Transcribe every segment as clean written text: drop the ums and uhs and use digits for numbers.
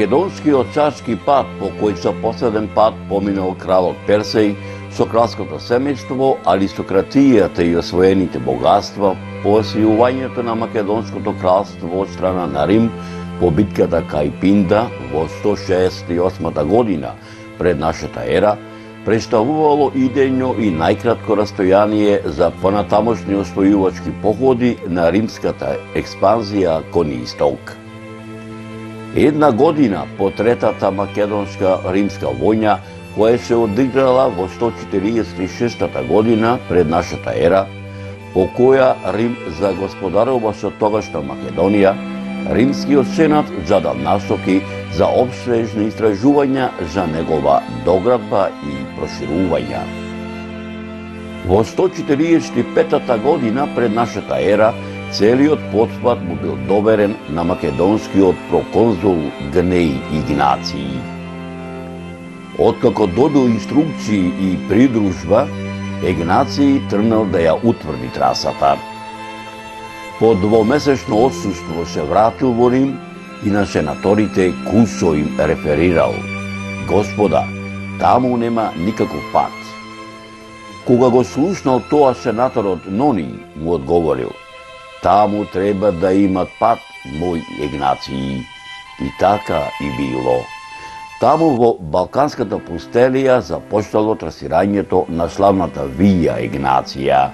Македонскиот царски пат, по кој за последен пат поминал кралот Персеј со кралското семејство, аристократијата и освоените богатства, по освојувањето на Македонското кралство од страна на Рим по битката кај Пинда во 168 година пред нашата ера, представувало идејно и најкратко растојание за понатамошни освојувачки походи на римската експанзија кон исток. Една година по третата македонска римска војна, која се одиграла во 146 година пред нашата ера, по која Рим загосподарува со тогашна Македонија, Римскиот сенат задал насоки за опсежни истражувања за негова доградба и проширување. Во 145 година пред нашата ера, целиот потпат му бил доверен на македонскиот проконзул Гнеј Игнација. Откако добил инструкции и придружба, Игнација тргнал да ја утврди трасата. По двомесечно отсуство се вратил во Рим и на сенаторите кусо им реферирал: "Господа, таму нема никаков пат." Кога го слушнал тоа, сенаторот Нони му одговорил: "Таму треба да имат пат, мој Игнација." И така и било. Таму во Балканската пустелија започнало трасирањето на славната Вија Игнација.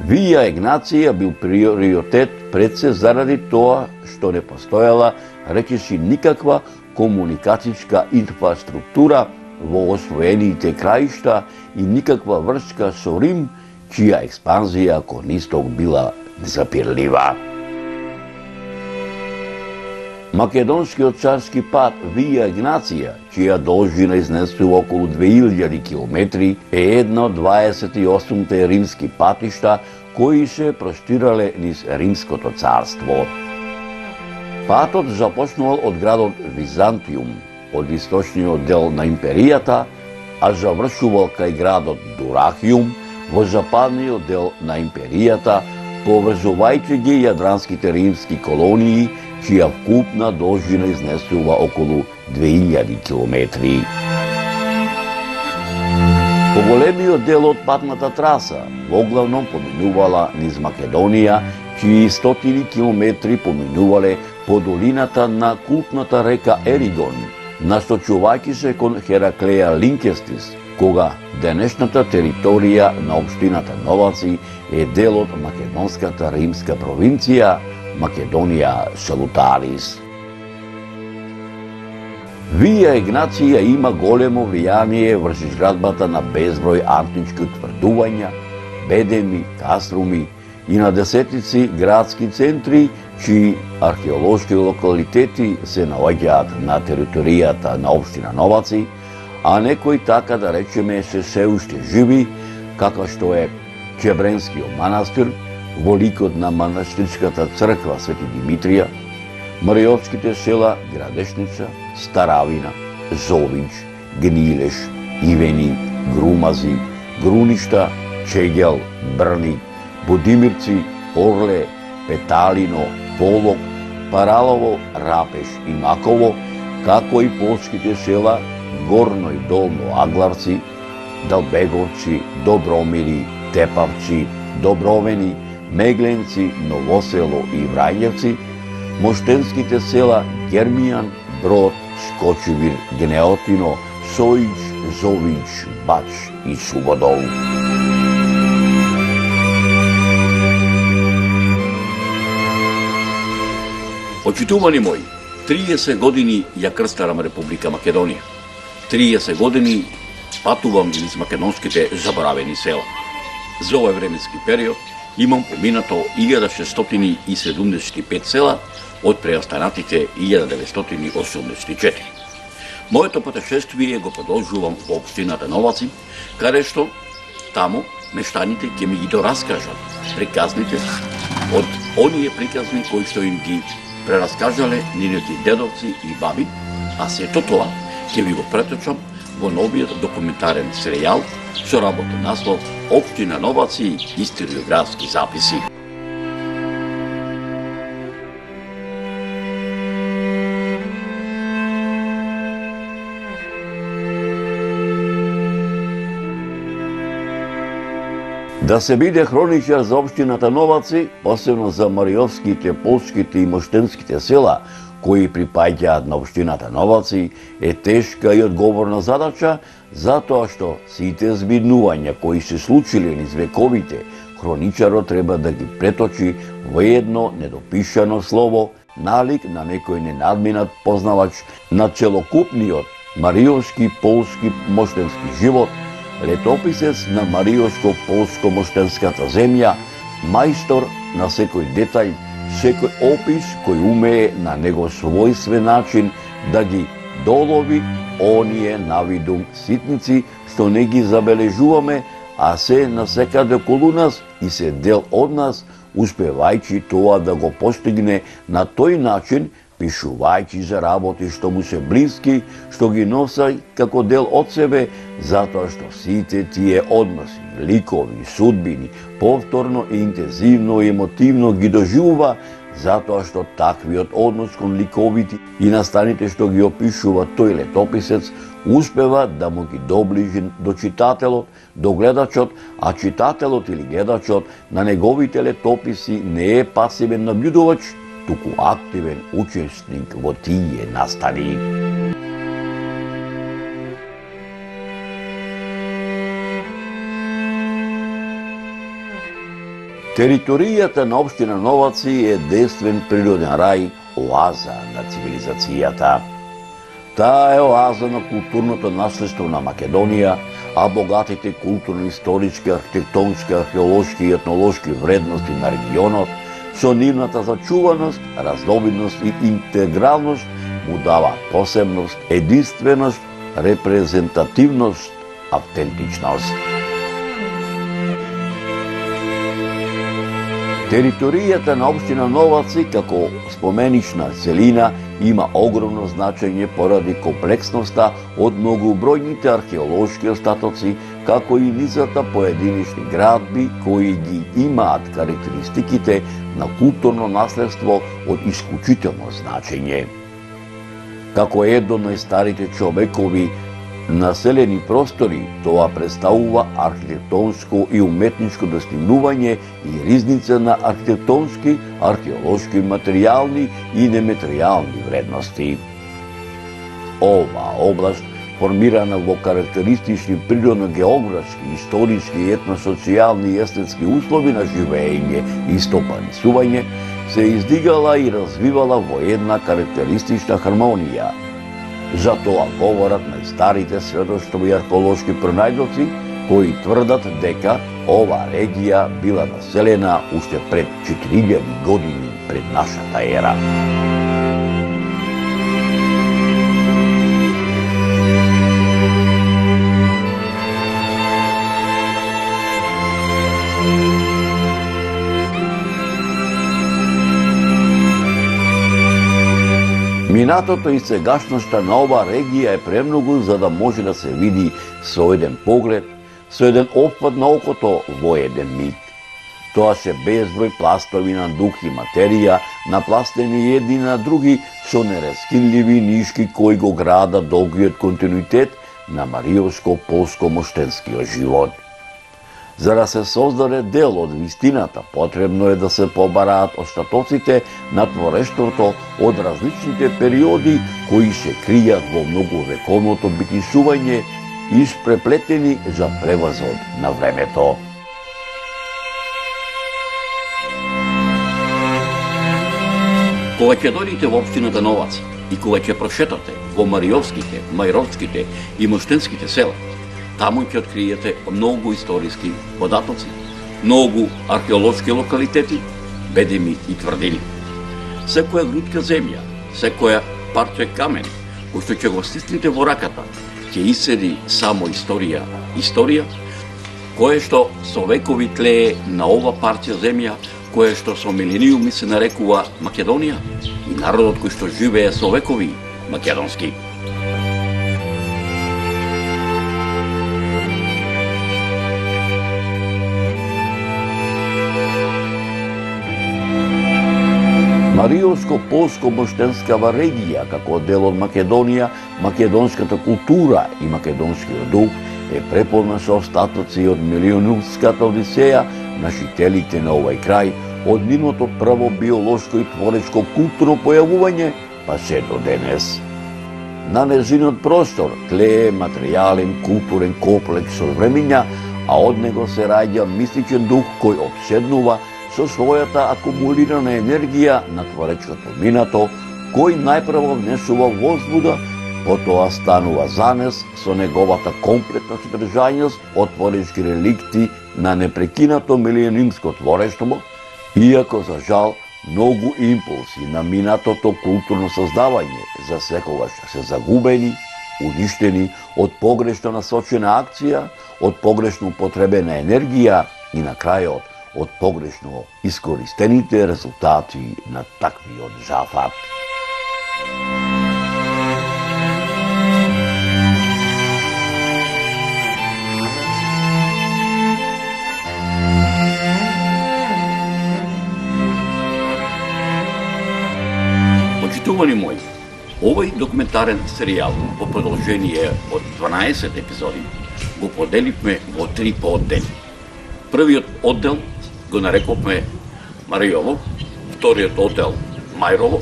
Вија Игнација бил приоритет пред се заради тоа што не постоела, речиси, никаква комуникацијска инфраструктура во освоените краишта и никаква врска со Рим, чија експанзија кон исток била незапирлива. Македонскиот царски пат Вија Игнација, чија должина изнесува околу 2000 километри, е една од 28 римски патишта кои се простирале низ Римското царство. Патот започнувал од градот Византиум, од источниот дел на империјата, а завршувал кај градот Дурахиум, во западниот дел на империјата, поврзувајќи ги јадранските римски колонии, чија вкупна должина изнесува околу 2000 километри. Поголемиот дел од патната траса воглавном поминувала низ Македонија, чии стотини километри поминувале по долината на култната река Еригон, насочувајќи се кон Хераклеја Линкестис, кога денешната територија на општината Новаци е дел од македонската римска провинција Македонија Салутарис. Вија Игнација има големо влијание врз изградбата на безброј антички утврдувања, бедеми, каструми и на десетици градски центри, чии археолошки локалитети се наоѓаат на територијата на општина Новаци, а некои, така да речеме, се уште живи, како што е Чебренскиот манастир, во ликот на манастирската црква Свети Димитрија, мариотските села Градешница, Старавина, Зович, Гнилеш, Ивени, Грумази, Груништа, Чегел, Брни, Будимирци, Орле, Петалино, Полок, Паралово, Рапеш и Маково, како и полските села Горно и Долно Агларци, Далбеговци, Добромири, Тепавци, Добровени, Мегленци, Новосело и Врањевци, моштенските села Гермијан, Брод, Скочевир, Гнеотино, Соич, Зович, Бач и Субодол. Почитувани мои, 30 години ја крстарам Република Македонија. 30 години патувам низ македонските заборавени села. За овој временски период имам поминато 1675 села од преостанатите 1984. Моето патешествие го продолжувам во општината Новаци, каде што таму мештаните ќе ми ги дораскажат приказните од оние приказни кои што им ги прераскажале нивните дедовци и баби, а сето тоа ќе ви го преточам во новиот документарен серијал со работен наслов Општина Новаци, историографски записи. Да се биде хроничар за општината Новаци, посебно за Мариовските, Полските и Моштенските села, кои припаѓаат на општината Новаци, е тешка и одговорна задача, затоа што сите збиднувања кои се случили низ вековите, хроничарот треба да ги преточи во едно недопишано слово, налик на некој ненадминат познавач на целокупниот мариовски, полски, моштенски живот, летописец на мариовско-полско-моштенската земја, мајстор на секој детај, секој опис кој умее на него својствен начин да ги долови оние навидум ситници што не ги забележуваме, а се насекаде околу нас и се дел од нас, успевајќи тоа да го постигне на тој начин, пишувајќи за работи што му се блиски, што ги носа како дел од себе, затоа што сите тие односи, ликови, судбини, повторно и интензивно и емотивно ги доживува, затоа што таквиот однос кон ликовите и настаните што ги опишува тој летописец, успева да му ги доближи до читателот, до гледачот, а читателот или гледачот на неговите летописи не е пасивен наблюдувач, туку активен учесник во тие настани. Територијата на општина Новаци е действен природен рај, оаза на цивилизацијата. Таа е оаза на културното наследство на Македонија, а богатите културно-исторички, архитектонски, археолошки и етнолошки вредности на регионот, со нивната зачуваност, разнобидност и интегралност му дава посебност, единственост, репрезентативност, автентичност. Територијата на општина Новаци како споменична целина има огромно значење поради комплексноста од многобројните археолошки остатоци, како и низата поединични градби кои ги имаат карактеристиките на културно наследство од исклучително значење. Како едно од најстарите човекови населени простори, тоа представува архитектонско и уметничко достигнување и ризница на архитектонски, археолошки, материјални и нематеријални вредности. Ова област, формирана во карактеристични природно-географски, историски, етносоцијални и естетски услови на живење и стопанисување, се издигала и развивала во една карактеристична хармонија. За тоа говорат најстарите светоштови археолошки пронајдоци, кои тврдат дека ова регија била населена уште пред 4000 години пред нашата ера. Минатото и сегашноста на ова регија е премногу за да може да се види со еден поглед, со еден опфат на окото во еден миг. Тоа се безброј пластови на дух и материја, напластени едни на други со нераскинливи нишки кои го градат долгиот континуитет на мариовско-полско-моштенскиот живот. За да се создаде дел од вистината, потребно е да се побараат остатоците на творештвото од различните периоди кои се кријат во многовековното битисување, испреплетени за превозот на времето. Кога ќе дојдете во општината Новаци и кога ќе прошетате во мариовските, мајровските и моштенските села, таму ќе откриете многу историски податоци, многу археолошки локалитети, бедеми и тврдини. Секоја грудка земја, секоја парче камен, кој што ќе го стиснете во раката, ќе иседи само историја, кое што со векови тлее на ова парче земја, кое што со милениуми се нарекува Македонија и народот кој што живее со векови македонски. Мариовско-полско-моштенскава регија како дел од Македонија, македонската култура и македонскиот дух е преполна со остатоци од милионуската одисеја на жителите на овај крај, од нивното прво биолошко и творечко културно појавување, па се до денес. На незинот простор тлее материјален културен комплекс од времиња, а од него се раѓа мистичен дух кој обседнува со својата акумулирана енергија на творечкото минато, кој најпрво внесува возбуда, потоа станува занес со неговата комплетна содржањност од творечки реликти на непрекинато милионимско творештво, иако за жал многу импулси на минатото културно создавање за секогаш се загубени, уништени од погрешно насочена акција, од погрешно употребена енергија и на крајот од погрешно искористените резултати на таквиот зафат. Почитувани мои, овој документарен серијал по продолжение од 12 епизоди го поделивме во 3 пооддели. Првиот оддел го нарековме Маријово, вториот оддел Мајрово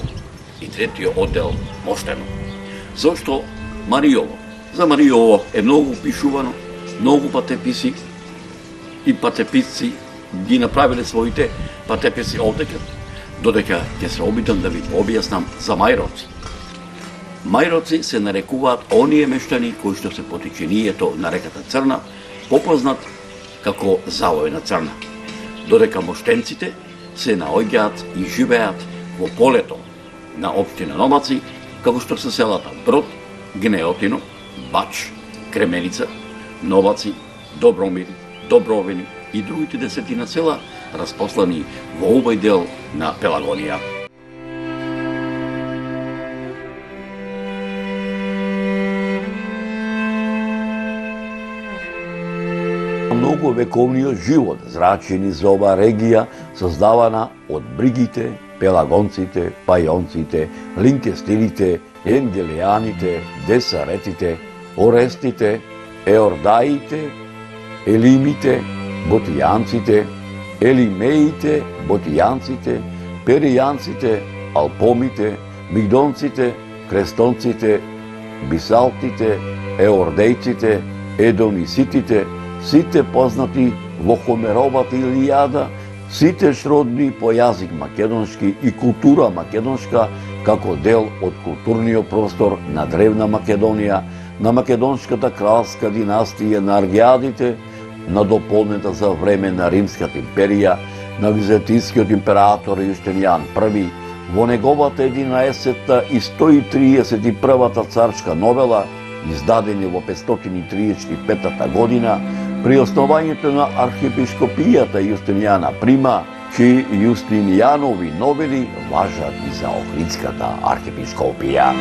и третиот оддел Моштено. Зошто Маријово? За Маријово е многу пишувано, многу патеписи и патеписци ги направиле своите патеписи овдека, додека ќе се обидам да ви објаснам за Мајровци. Мајровци се нарекуваат оние мештани кои што се по течението на реката Црна, попознат како Завојна Црна, додека моштенците се наоѓаат и живеат во полето на општина Номаци, како што се селата Брод, Гнеотино, Бач, Кременица, Новаци, Добромир, Добровини и другите десетина села распослани во овој дел на Пелагонија. Многу вековниот живот зрачени за оваа регија, создавана од бригите, пелагонците, пајонците, линкестилите, енгелијаните, десаретите, орестите, еордаите, елимите, ботијанците, елимеите, ботијанците, перијанците, алпомите, мигдонците, крестонците, бисалтите, еордејците, едониситите, сите познати во Хомеровата Илијада, сите сродни по јазик македонски и култура македонска како дел од културниот простор на древна Македонија, на македонската кралска династија на Аргиадите, на дополнета за време на Римската империја, на византискиот император Јустинијан I, во неговата 11-та и 131-та царска новела, издадени во 535 година, при основањето на архиепископијата Јустинијана Прима, чии Јустинијанови новели важат и за Охридската архиепископија.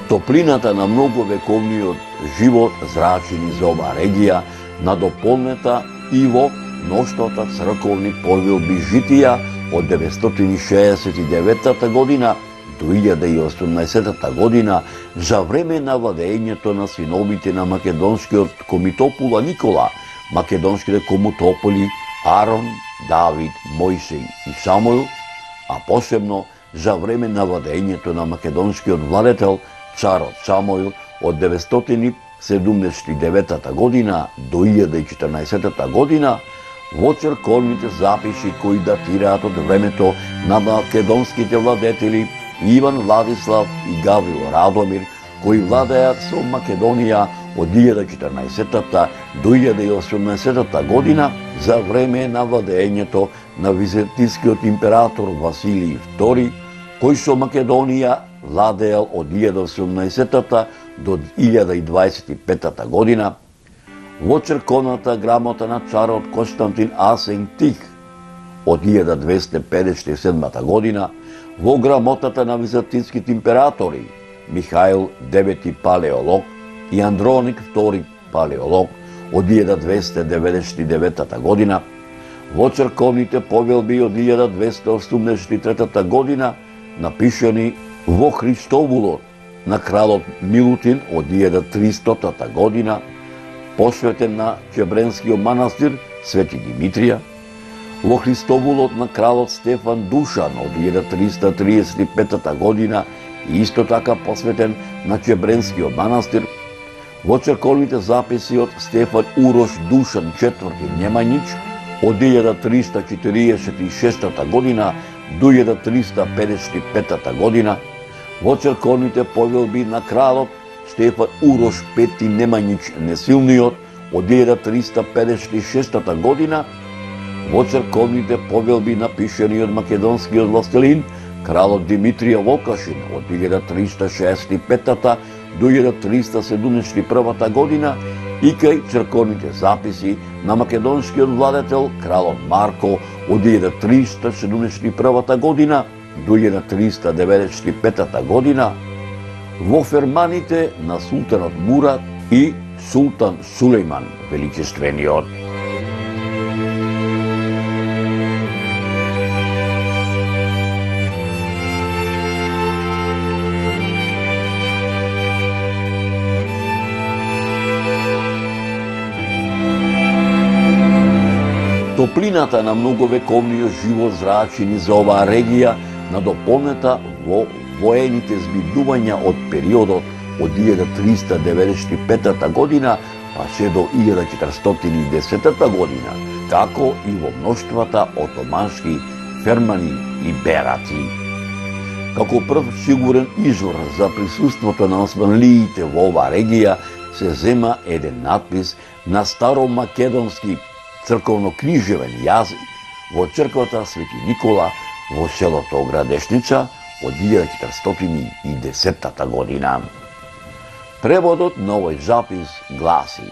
Топлината на многовековниот живот зрачени за оваа регија надополнета и во мноштвата црковни повелби житија од 969 година до 1018 година за време на владењето на синовите на македонскиот комитопула Никола, македонските комитополи Арон, Давид, Мојсей и Самуил, а посебно за време на владењето на македонскиот владетел царот Самуил од 979 година до 1014 година во црковните записи кои датираат од времето на македонските владетели Иван Владислав и Гаврил Радомир, кои владеат со Македонија од 1014 до 1018 година за време на владењето на византискиот император Василий II, кој со Македонија владеел од 1018 до 1025 година, во црковната грамота на царот Константин Асен Тих од 1257 година, во грамотата на византиските императори Михаил IX Палеолог и Андроник II Палеолог од 1299 година, во црковните повелби од 1283 година, напишани во Христовулот на кралот Милутин од 1300 година, посветен на Чебренскиот манастир Свети Димитрија, во Христовулот на кралот Стефан Душан од 1335 година и исто така посветен на Чебренскиот манастир, во црковните записи од Стефан Урош Душан IV Немањич од 1346 година до 1355 година, во црковните повелби на кралот Стефан Урош V Немањич Несилниот од 1356 година, во црковните повелби напишани од македонскиот властелин кралот Димитрија Волкашин од 1365 до 1371 година и кај црковните записи на македонскиот владетел кралот Марко од 1371 година до 1395 година, во ферманите на султанот Мурат и султан Сулејман Величествениот. Топлината на многовековниот живот зрачини за оваа регија надополнета во воените збидувања од периодот од 1395 година па се до 1410 година, како и во мноштвата отомански фермани и бераци. Како прв сигурен извор за присуството на османлиите во оваа регија се зема еден надпис на старомакедонски црковно-книжевен јазик во црквата Свети Никола во селото Градешница од 1410 година. Преводот на овој запис гласи: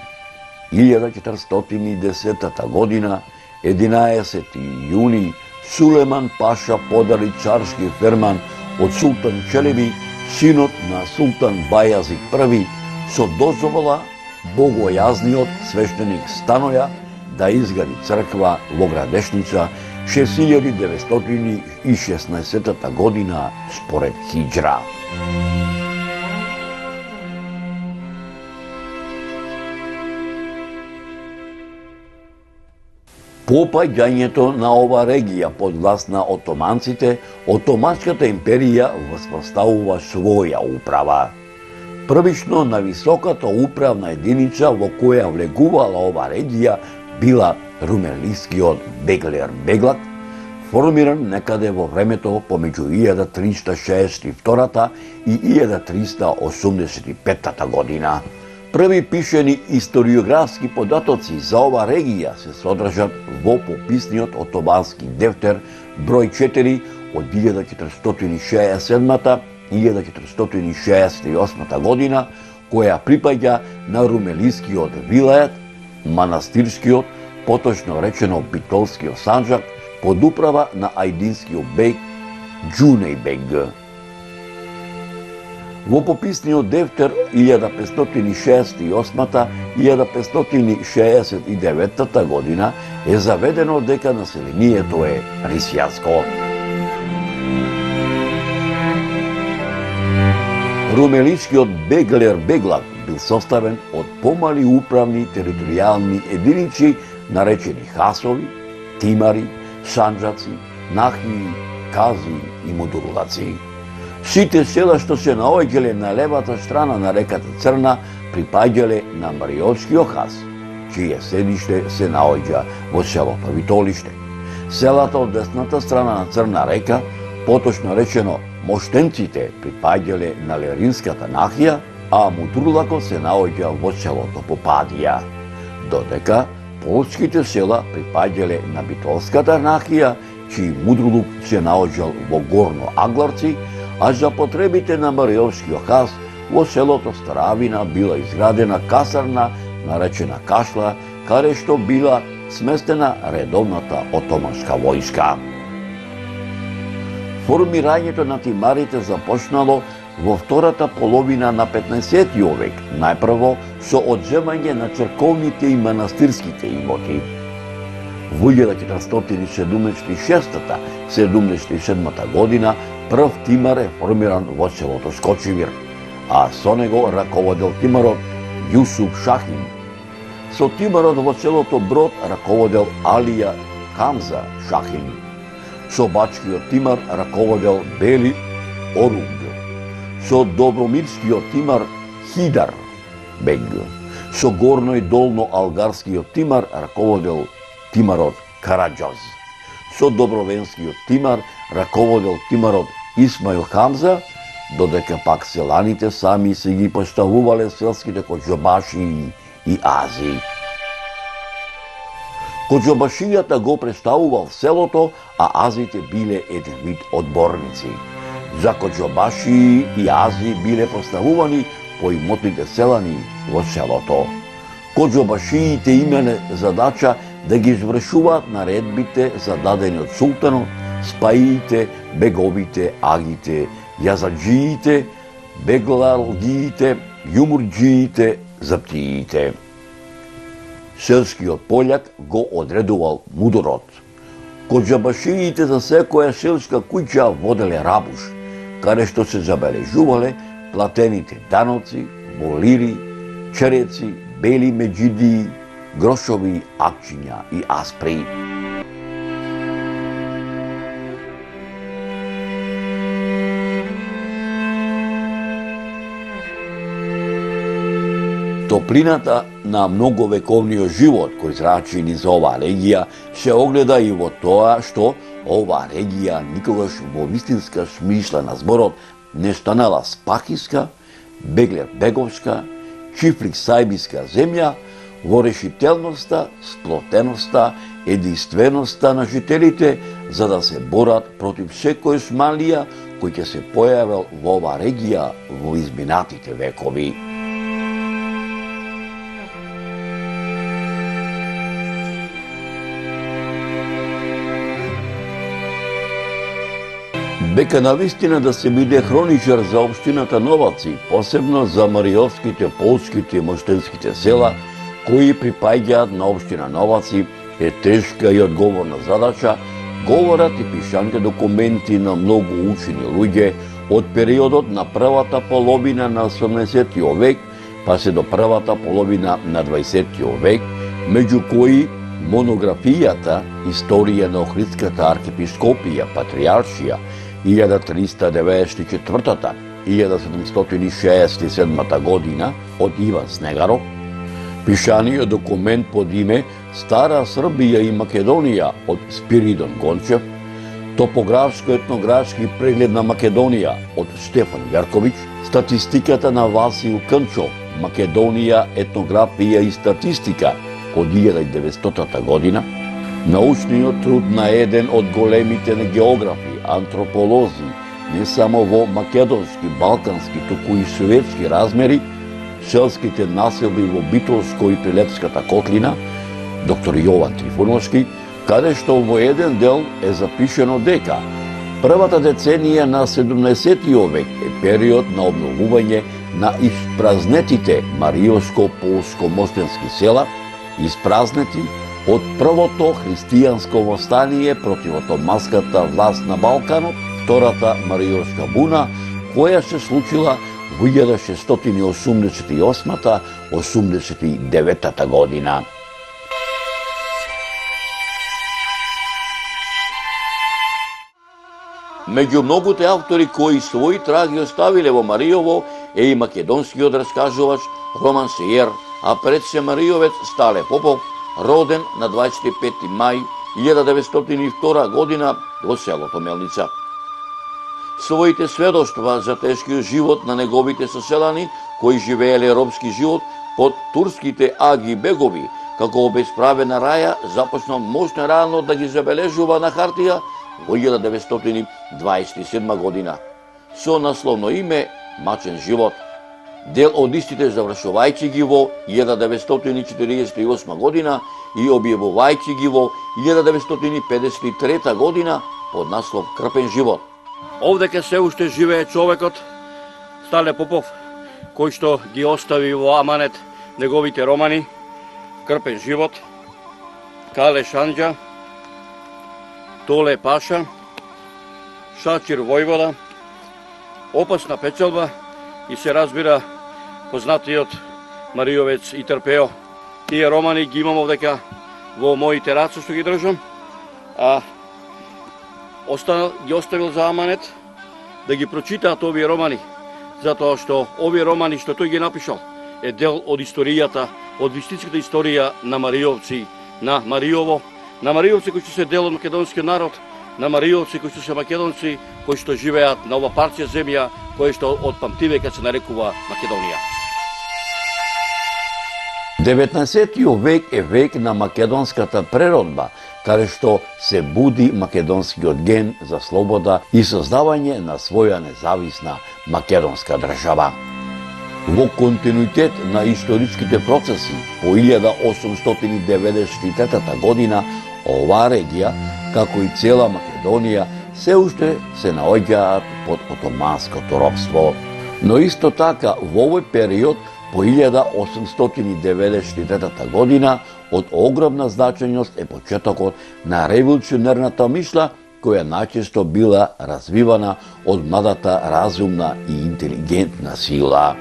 1410 година, 11 јуни, Сулеман Паша подари царски ферман од султан Челеби, синот на султан Бајазик I, со дозвола богојазниот свештеник Станоја да изгради црква во Градешница 6916 година според Хиџра. По опаѓањето на ова регија под власт на отоманците, Отоманската империја воспоставува своја управа. Првично на високата управна единица во која влегувала ова регија била румелискиот Беглер Беглак, формиран некаде во времето помеѓу 1362 и 1385 година. Први пишени историографски податоци за ова регија се содржат во пописниот отомански дефтер број 4 од 1467 и 1468 година, која припаѓа на румелискиот вилајат, манастирскиот, поточно речено Битолскиот санџак, под управа на ајдинскиот бег Џунеј бег. Во пописниот дефтер 1568 и 1569 година е заведено дека населението е рисјанско. Румелискиот Беглер Беглак бил составен од помали управни територијални единици наречени хасови, тимари, санџаци, нахии, кази и мудурлаци. Сите села што се наоѓале на левата страна на реката Црна припаѓале на Мариотскиот хас, чие седиште се наоѓа во селото Витолиште. Селата од десната страна на Црна река, поточно речено Моштенците, припаѓале на Леринската нахија, а Мудурлакот се наоѓа во селото Попадија. Додека полските села припаѓале на Битолската нахија, чиј Мудурлук се наоѓал во Горно Агларци, а за потребите на Мариотскиот хас во селото Старавина била изградена касарна наречена Кашла, каде што била сместена редовната отоманска војска. Формирањето на тимарите започнало во втората половина на 15 век, најпрво со одземање на црковните и манастирските имоти. Во 1476-77 година прв тимар е формиран во селото Скочевир, а со него раководел тимарот Јусуп Шахин. Со тимарот во селото Брод раководел Алија Камза Шахин. Со бачкиот тимар раководел Бели Орунг. Со добромирскиот тимар Хидар Бег. Со горно и долно алгарскиот тимар раководел тимарот Караджаз. Со добровенскиот тимар раководел тимарот Исмаил Хамза, додека пак селаните сами се ги поставувале селските коџобаши и ази. Коџобашијата го представувал селото, а азите биле еден вид одборници. За коџобаши и ази биле поставувани по имотните селани во селото. Коџобашиите имале задача да ги извршуваат наредбите зададени од султанот, спаиите, беговите, агите, јазаджиите, беглалгиите, јумурџиите, заптиите. Селскиот пољак го одредувал мудорот. Коџабашиите за секоја селска куќа воделе рабуш, каде што се забележувале платените даноци, болири, череци, бели меджидии, грошови, акчиња и аспри. Топлината на многовековниот живот кој зрачи низ оваа регија се огледа и во тоа што оваа регија никогаш во вистинска смисла на зборот не станала спахиска, беглер-беговска, чифлик-сајбиска земја во решителноста, сплотеноста, единственоста на жителите за да се борат против секој смалија кој ќе се појавил во оваа регија во изминатите векови. Бека навистина да се биде хроничар за општината Новаци, посебно за мариовските, полските и моштенските села, кои припаѓаат на општина Новаци, е тешка и одговорна задача, говорат и пишаните документи на многу учени луѓе од периодот на првата половина на 18 век, па се до првата половина на 20 век, меѓу кои монографијата Историја на Охридската архиепископија, патриаршија, 1394-1767 година од Иван Снегаров, пишаниот документ под име Стара Србија и Македонија од Спиридон Гончев, топографско-етнографски преглед на Македонија од Штефан Јарковиќ, статистиката на Васил Кнчов, Македонија, етнографија и статистика од 1900 година, научниот труд на еден од големите географи, антрополози, не само во македонски, балкански, туку и светски размери, селските населби во Битолско и Прилепската котлина, доктор Јован Трифуновски, каде што во еден дел е запишено дека првата деценија на 17 век е период на обновување на испразнетите мариовско-полско-моштенски села, испразнети од првото христијанско востание против отоманската власт на Балканот, втората Мариорска буна, која се случила во 1688-89 година. Меѓу многуте автори кои своји траги оставиле во Мариово е и македонскиот раскажувач Роман Сејер, а пред се мариовец Стале Попов, роден на 25 мај 1902 година во селото Мелница. Своите сведоштва за тешкиот живот на неговите соселани, кои живееле робски живот под турските аги бегови, како обесправена раја, започна мощно рано да ги забележува на хартија во 1927 година. Со насловно име Мачен живот. Дел од истите завршувајќи ги во 1948 година и објавувајќи ги во 1953 година под наслов Крпен живот. Овдека се уште живее човекот Стале Попов, кој што ги остави во аманет неговите романи Крпен живот, Кале Шанџа, Толе Паша, Шачир Војвода, Опасна печалба и се разбира познатиот Мариовец и Трпео. Тие романи ги имам овдека во моите раце што ги држам, а ги оставил за аманет да ги прочитаат овие романи, затоа што овие романи што тој ги напишал е дел од историјата, од вистинската историја на Мариовци, на Мариово, на Мариовци кои што се дел од македонскиот народ, на Мариовци кои што се македонци, кои што живеат на ова парче земја, кој што од памтивека се нарекува Македонија. 19. век е век на македонската преродба, каде што се буди македонскиот ген за слобода и создавање на своја независна македонска држава. Во континуитет на историските процеси, по 1893 година, оваа регија, како и цела Македонија, се уште се наоѓаат под отоманското робство. Но исто така, во овој период, по 1893 година, од огромна значеност е почетокот на револуционерната мишла, која најчесто била развивана од младата разумна и интелигентна сила.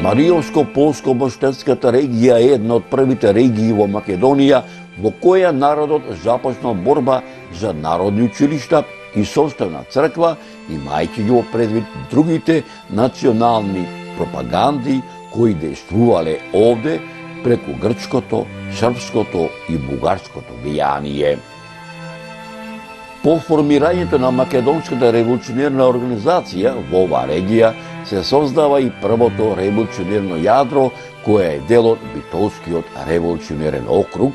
Мариовско-полско-боштенската регија е една од првите регии во Македонија во која народот започнал борба за народни училишта и собствена црква, имајќи ги во предвид другите национални пропаганди кои действувале овде преку грчкото, српското и бугарското влијание. По формирањето на Македонската револуционерна организација во оваа регија се создава и првото револуционерно јадро, кое е дел од Битолскиот револуционерен округ.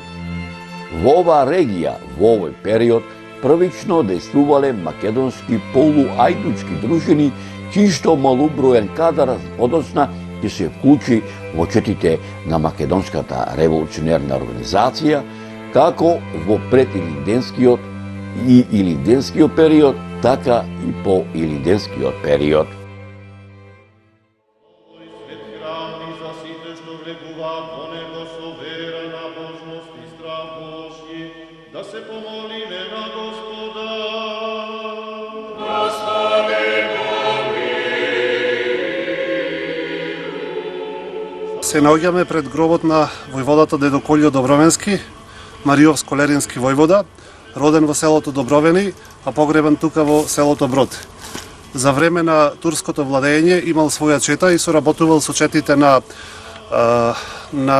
Во оваа регија, во овој период, првично действувале македонски полуајдучки дружини, чиј што малуброен кадар подоцна ќе се вклучи во четите на Македонската револуционерна организација, како во предилинденскиот и илинденскиот период, така и по илинденскиот период. Да се помолиме на Господа. Се наоѓаме пред гробот на војводата дедо Колјо Добровенски, Мариовско-Лерински војвода, роден во селото Добровени, а погребан тука во селото Брод. За време на турското владење имал своја чета и соработувал со четите на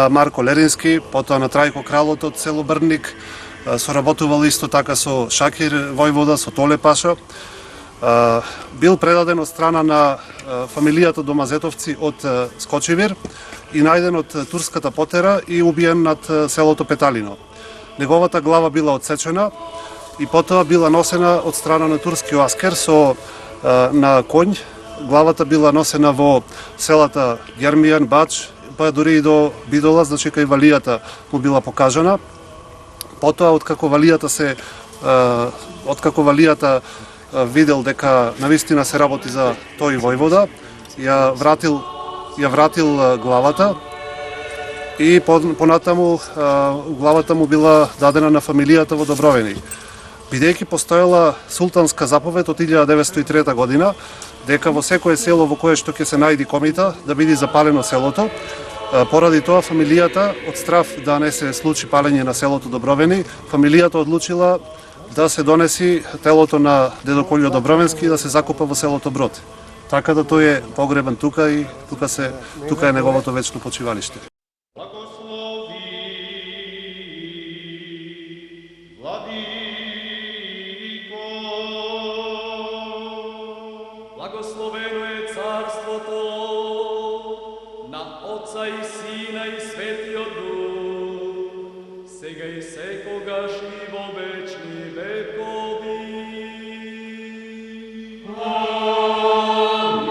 Марко Лерински, потоа на Трајко Кралот од село Брник, соработувал исто така со Шакир војвода, со Толе Паша. Бил предаден од страна на фамилијата Домазетовци од Скочевир и најден од турската потера и убиен над селото Петалино. Неговата глава била одсечена и потоа била носена од страна на турски аскер на конј. Главата била носена во селата Гермијан, Бач, па дури и до Бидола, значи кај валијата му била покажана. Потоа, откако валијата видел дека навистина се работи за тој војвода, ја вратил главата и понатаму главата му била дадена на фамилијата во Добровени. Бидејќи постоела султанска заповед од 1903 година, дека во секое село во кое што ќе се најди комита да биде запалено селото, поради тоа фамилијата, од страв да не се случи палење на селото Добровени, фамилијата одлучила да се донеси телото на дедо Колјо Добровенски и да се закопа во селото Брод. Така да тој е погребан тука и тука е неговото вечно почивалиште. Благословено е царството на Отца и Сина и Светиот Дух, сега и секогаш и во вечни векови. Амин.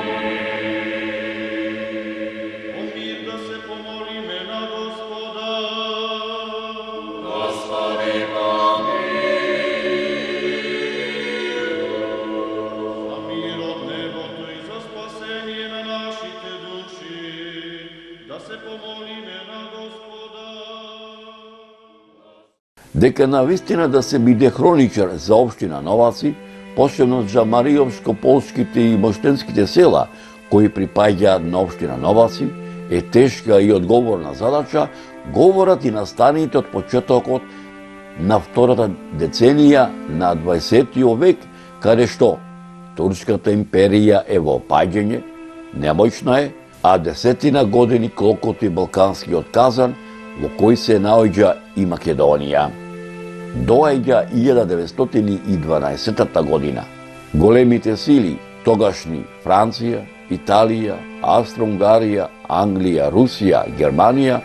О мир да се помолиме на Господа. Господи помилуј. se pomolime na Gospoda. Дека навистина да се биде хроничар за општина Новаци, посебно за Маријовско-полските и Моштенските села, кои припаѓаат на општина Новаци, е тешка и одговорна задача, говорат и настаните од почетокот на втората деценија на 20 век, каде што Турската империја е во опаѓање, немоćна е, а 10 години клокоти Балканскиот казан, во кој се наоѓа и Македонија. Доаѓа 1912 година. Големите сили, тогашни Франција, Италија, Австро-Унгарија, Англија, Русија, Германија,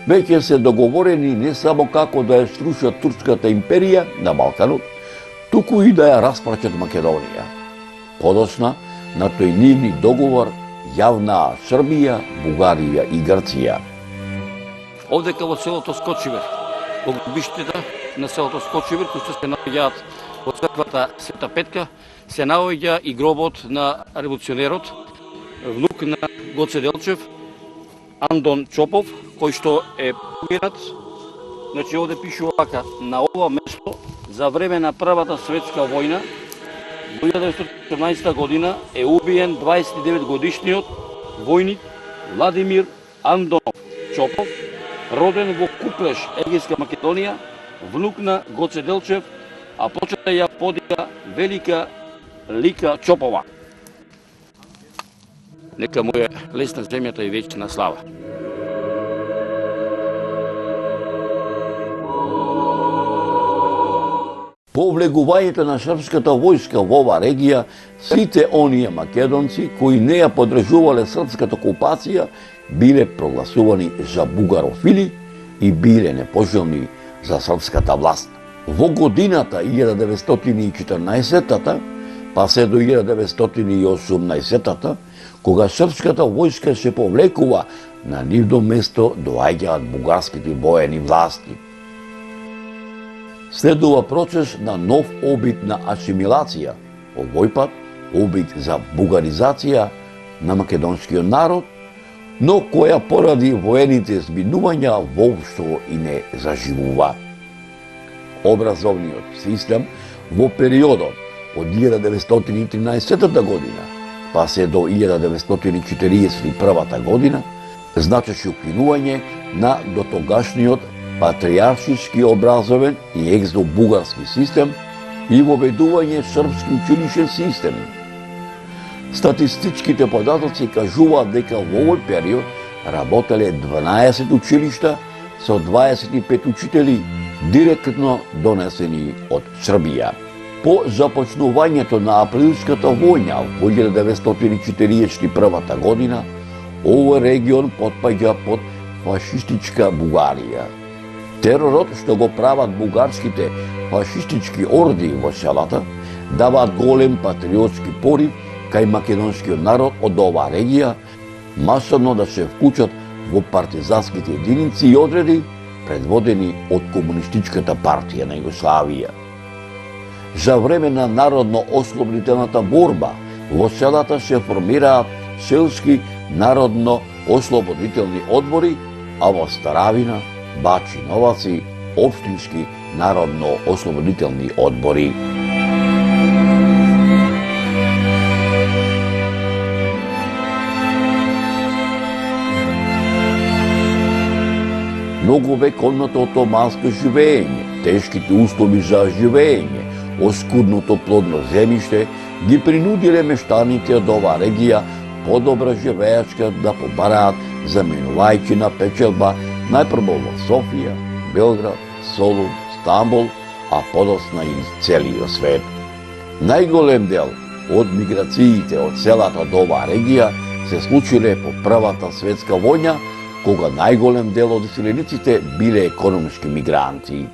веќе се договорени не само како да ја срушат Турската империја на Балканот, туку и да ја распрачат Македонија. Подосна, на тој нивни договор јавнаа Србија, Бугарија и Грција. Овдека во селото Скочивер, во гробиштата на селото Скочивер, кои што се наоѓаат во црквата Света Петка, се наоѓа и гробот на револуционерот, внук на Гоце Делчев, Андон Чопов, кој што е погинат. Значи, овде пише овака: на ова место за време на Првата светска војна во 1914 година е убиен 29 годишниот војник Владимир Андонов Чопов, роден во Куклеш, Егејска Македонија, внук на Гоце Делчев, а почета ја подига Велика Лика Чопова. Нека му е лесна земјата и вечна слава. По влегувањето на српската војска во ова регија, сите оние македонци кои не ја подржувале српската окупација биле прогласувани за бугарофили и биле непожелни за српската власт. Во годината 1914-та, па се до 1918-та, кога српската војска се повлекува, на нивно место доаѓаат бугарските воени власти. Следува процес на нов обид на асимилација, овој пат обид за бугаризација на македонскиот народ, но која поради воените збинувања воопшто и не заживува. Образовниот систем во периодот од 1913 година па се до 1941 година значеше укинување на дотогашниот патриаршиски образовен и екзо-бугарски систем и воведување српски училишен систем. Статистичките податоци кажуваат дека во овој период работеле 12 училишта со 25 учители директно донесени од Србија. По започнувањето на априлската војна во 1941 година, овој регион потпаѓа под фашистичка Бугарија. Теророт што го прават бугарските фашистички орди во селата даваат голем патриотски порив кај македонскиот народ од оваа регија, масовно да се вклучат во партизанските единици и одреди предводени од Комунистичката партија на Југославија. За време на народно-ослободителната борба во селата се формираат селски народно-ослободителни одбори, а во Старавина, Бачи, Новаци, општински народно-ослободителни одбори. Многовековното отоманско живење, тешките услови за живење, оскудното плодно земјиште ги принудиле мештаните од оваа регија подобра живеачка да побараат, заменувајќи на печелба најпрво во Софија, Белград, Солун, Стамбул, а подосна и целиот свет. Најголем дел од миграциите од селата до оваа регија се случиле по Првата светска војна, кога најголем дел од иселениците биле економски мигранти.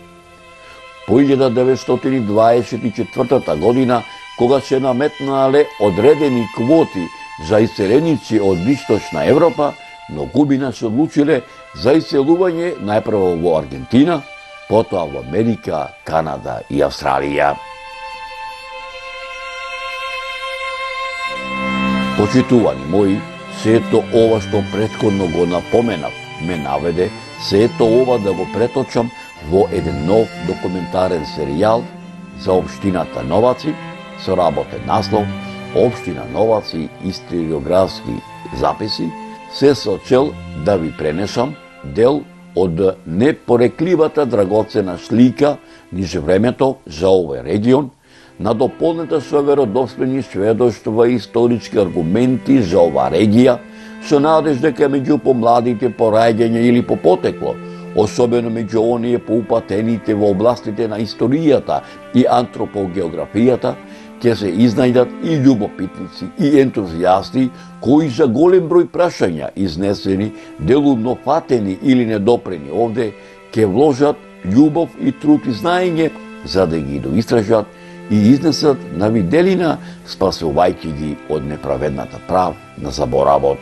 По 1924 година, кога се наметнале одредени квоти за иселеници од Источна Европа, многумина се одлучиле за иселување најпрво во Аргентина, потоа во Америка, Канада и Австралија. Почитувани мои, сето ова што претходно го напоменав ме наведе сето ова да го преточам во еден нов документарен серијал за општината Новаци со работен наслов Општина Новаци историографски записи, се со цел да ви пренесам дел од непорекливата драгоцена слика низ времето за овој регион, надополнета со веродостојни сведоштва и исторички аргументи за оваа регија, со надеж дека меѓу помладите по раѓање или по потекло, особено меѓу оние поупатените во областите на историјата и антропогеографијата, ќе се изнајдат и љубопитници и ентузијасти кои за голем број прашања изнесени, делумно фатени или недопрени овде, ќе вложат љубов и труд и знаење за да ги доистражат и изнесат на виделина, спасувајќи ги од неправедната прав на заборавот